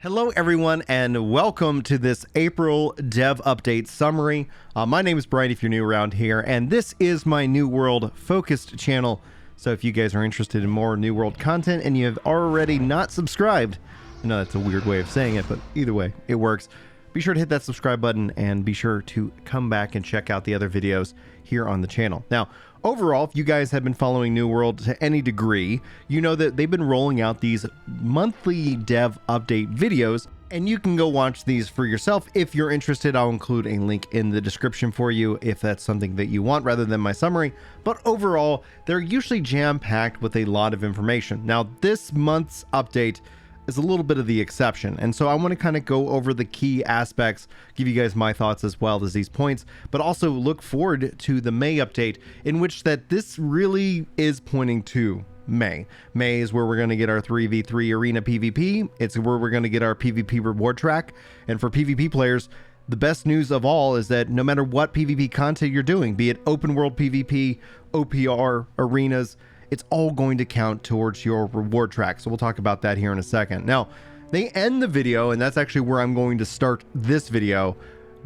Hello everyone and welcome to this April dev update summary. My name is Brian if you're new around here, and this is my New World focused channel. So if you guys are interested in more New World content and you have already not subscribed, I know that's a weird way of saying it, but either way, it works. Be sure to hit that subscribe button and be sure to come back and check out the other videos here on the channel. Now, overall, if you guys have been following New World to any degree, you know that they've been rolling out these monthly dev update videos, and you can go watch these for yourself. If you're interested, I'll include a link in the description for you if that's something that you want rather than my summary. But overall, they're usually jam-packed with a lot of information. Now, this month's update is a little bit of the exception, and so I want to kind of go over the key aspects, give you guys my thoughts as well as these points, but also look forward to the May update, in which that this really is pointing to May. May is where we're going to get our 3v3 arena PvP. It's where we're going to get our PvP reward track, and for PvP players, the best news of all is that no matter what PvP content you're doing, be it open world PvP, OPR, arenas, it's all going to count towards your reward track. So we'll talk about that here in a second. Now, they end the video, and that's actually where I'm going to start this video,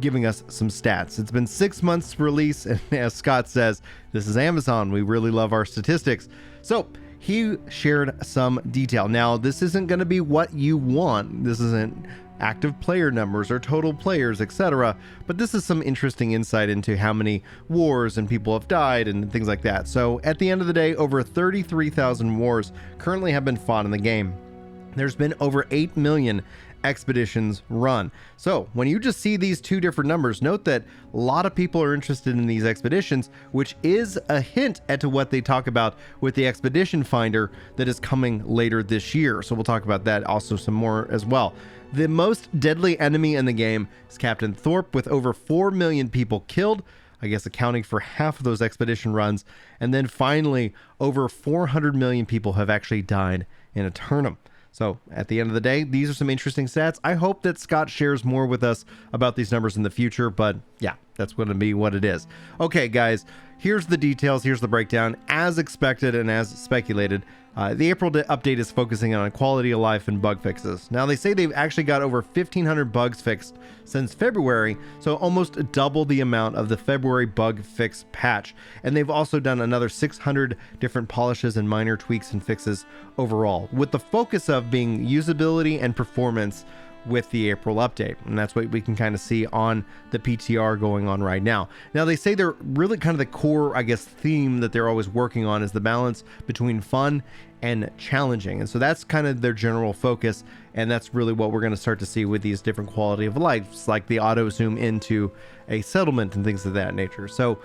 giving us some stats. It's been 6 months release, and as Scott says, this is Amazon. We really love our statistics. So he shared some detail. Now, this isn't going to be what you want. This isn't active player numbers or total players, etc. But this is some interesting insight into how many wars and people have died and things like that. So at the end of the day, over 33,000 wars currently have been fought in the game. There's been over 8 million expeditions run. So when you just see these two different numbers, note that a lot of people are interested in these expeditions, which is a hint at to what they talk about with the expedition finder that is coming later this year. So we'll talk about that also some more as well. The most deadly enemy in the game is Captain Thorpe, with over 4 million people killed, I guess accounting for half of those expedition runs. And then finally, over 400 million people have actually died in Eternum. So at the end of the day, these are some interesting stats. I hope that Scott shares more with us about these numbers in the future, but yeah, that's going to be what it is. Okay, guys, here's the details. Here's the breakdown. As expected and as speculated, the April update is focusing on quality of life and bug fixes. Now, they say they've actually got over 1,500 bugs fixed since February, so almost double the amount of the February bug fix patch. And they've also done another 600 different polishes and minor tweaks and fixes overall, with the focus of being usability and performance with the April update. And that's what we can kind of see on the PTR going on right now. Now, they say they're really kind of the core, I guess, theme that they're always working on is the balance between fun and challenging. And so that's kind of their general focus. And that's really what we're going to start to see with these different quality of life, like the auto zoom into a settlement and things of that nature. So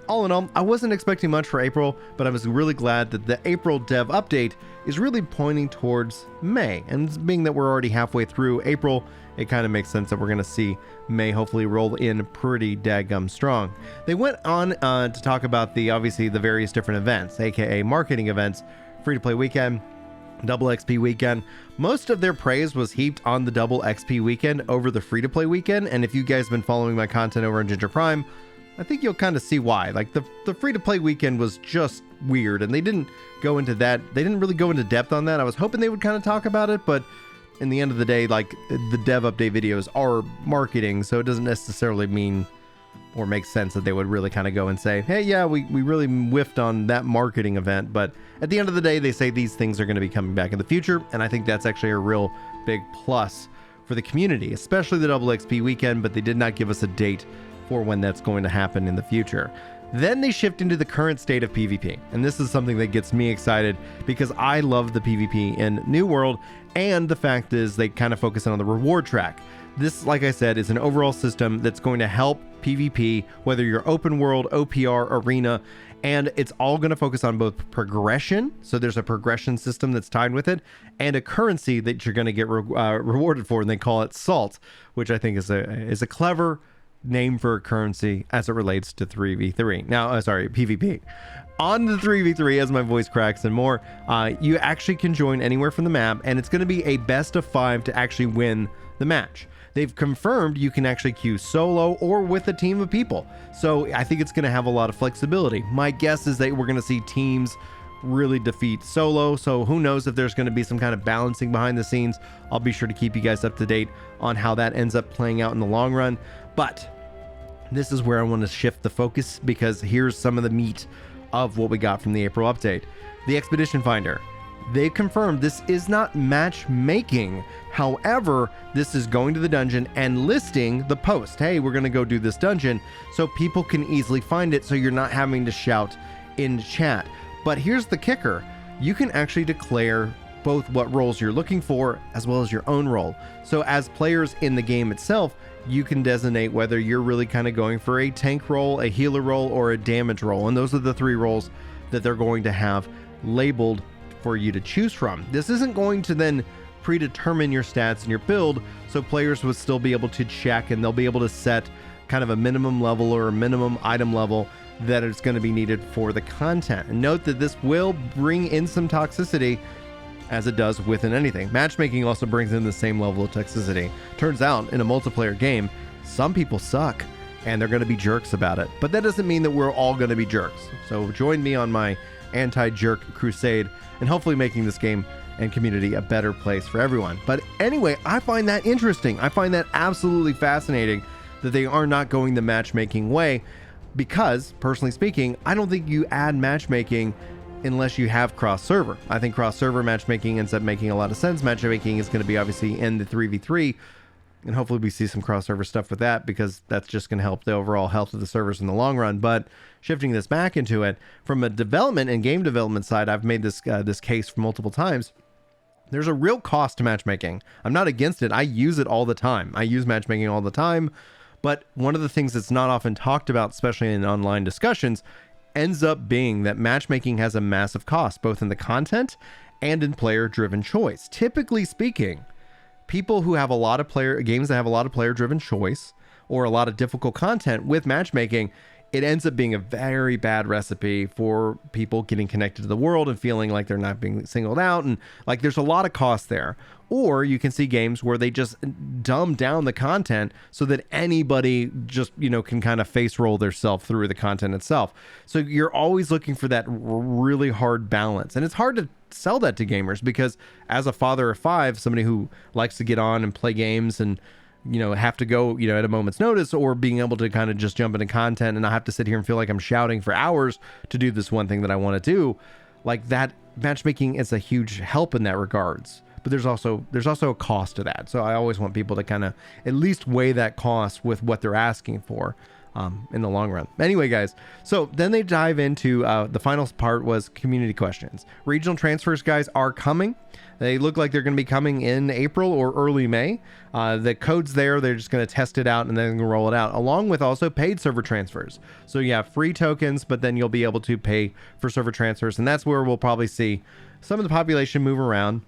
all in all, I wasn't expecting much for April, but I was really glad that the April dev update is really pointing towards May. And being that we're already halfway through April, it kind of makes sense that we're going to see May hopefully roll in pretty daggum strong. They went on to talk about obviously the various different events, aka marketing events, free-to-play weekend, double XP weekend. Most of their praise was heaped on the double XP weekend over the free-to-play weekend. And if you guys have been following my content over on Ginger Prime, I think you'll kind of see why. Like the free-to-play weekend was just weird, and they didn't go into that. They didn't really go into depth on that. I was hoping they would kind of talk about it, but in the end of the day, like, the dev update videos are marketing, so it doesn't necessarily mean or make sense that they would really kind of go and say, hey, yeah, we really whiffed on that marketing event. But at the end of the day, they say these things are going to be coming back in the future, and I think that's actually a real big plus for the community, especially the double XP weekend, but they did not give us a date for when that's going to happen in the future. Then they shift into the current state of PvP, and this is something that gets me excited because I love the PvP in New World, and the fact is they kind of focus on the reward track. This, like I said, is an overall system that's going to help PvP, whether you're open world, OPR, arena, and it's all going to focus on both progression, so there's a progression system that's tied with it, and a currency that you're going to get rewarded for, and they call it salt, which I think is a clever name for a currency as it relates to 3v3. Now, PvP. On the 3v3, as my voice cracks and more, you actually can join anywhere from the map, and it's going to be a best of 5 to actually win the match. They've confirmed you can actually queue solo or with a team of people. So I think it's going to have a lot of flexibility. My guess is that we're going to see teams really defeat solo. So who knows if there's going to be some kind of balancing behind the scenes. I'll be sure to keep you guys up to date on how that ends up playing out in the long run. But this is where I want to shift the focus, because here's some of the meat of what we got from the April update. The Expedition Finder. They confirmed this is not matchmaking. However, this is going to the dungeon and listing the post. Hey, we're going to go do this dungeon, so people can easily find it, so you're not having to shout in chat. But here's the kicker. You can actually declare both what roles you're looking for as well as your own role. So as players in the game itself, you can designate whether you're really kind of going for a tank role, a healer role, or a damage role. And those are the 3 roles that they're going to have labeled for you to choose from. This isn't going to then predetermine your stats and your build, so players would still be able to check, and they'll be able to set kind of a minimum level or a minimum item level that is going to be needed for the content. And note that this will bring in some toxicity, as it does within anything. Matchmaking also brings in the same level of toxicity. Turns out in a multiplayer game, some people suck and they're going to be jerks about it, but that doesn't mean that we're all going to be jerks. So join me on my anti-jerk crusade, and hopefully making this game and community a better place for everyone. But anyway, I find that interesting. I find that absolutely fascinating that they are not going the matchmaking way, because personally speaking, I don't think you add matchmaking unless you have cross server. I think cross server matchmaking ends up making a lot of sense. Matchmaking is going to be obviously in the 3v3, and hopefully we see some cross server stuff with that, because that's just going to help the overall health of the servers in the long run. But shifting this back into it from a development and game development side, I've made this case for multiple times. There's a real cost to matchmaking. I'm not against it. I use it all the time. I use matchmaking all the time. But one of the things that's not often talked about, especially in online discussions, ends up being that matchmaking has a massive cost, both in the content and in player-driven choice. Typically speaking, people who have a lot of games that have a lot of player-driven choice or a lot of difficult content with matchmaking, it ends up being a very bad recipe for people getting connected to the world and feeling like they're not being singled out, and like there's a lot of cost there. Or you can see games where they just dumb down the content so that anybody just, can kind of face roll theirself through the content itself. So you're always looking for that really hard balance. And it's hard to sell that to gamers, because as a father of 5, somebody who likes to get on and play games and have to go, at a moment's notice, or being able to kind of just jump into content and not have to sit here and feel like I'm shouting for hours to do this one thing that I want to do, like that matchmaking is a huge help in that regards. But there's also a cost to that. So I always want people to kind of at least weigh that cost with what they're asking for in the long run. Anyway, guys, so then they dive into the final part was community questions. Regional transfers, guys, are coming. They look like they're going to be coming in April or early May. The code's there. They're just going to test it out and then roll it out, along with also paid server transfers. So you have free tokens, but then you'll be able to pay for server transfers. And that's where we'll probably see some of the population move around.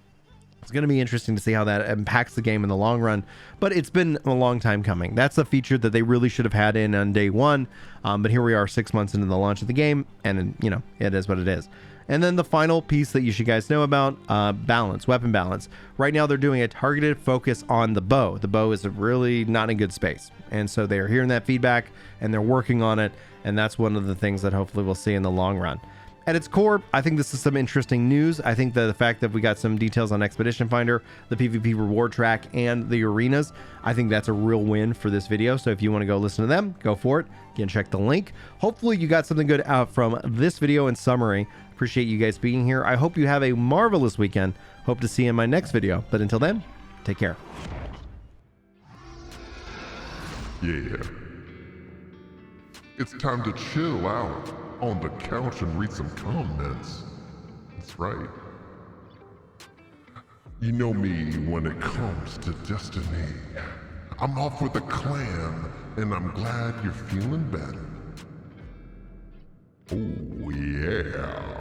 It's going to be interesting to see how that impacts the game in the long run, but it's been a long time coming. That's a feature that they really should have had in on day one, but here we are 6 months into the launch of the game, and it is what it is. And then the final piece that you should guys know about, weapon balance. Right now they're doing a targeted focus on the bow. The bow is really not in good space, and so they are hearing that feedback and they're working on it, and that's one of the things that hopefully we'll see in the long run. At its core, I think this is some interesting news. I think that the fact that we got some details on Expedition Finder, the PvP reward track, and the arenas, I think that's a real win for this video. So if you want to go listen to them, go for it. Again, check the link. Hopefully you got something good out from this video and summary. Appreciate you guys being here. I hope you have a marvelous weekend. Hope to see you in my next video. But until then, take care. Yeah. It's time to chill out on the couch and read some comments. That's right. You know me when it comes to Destiny. I'm off with a clan, and I'm glad you're feeling better. Oh yeah.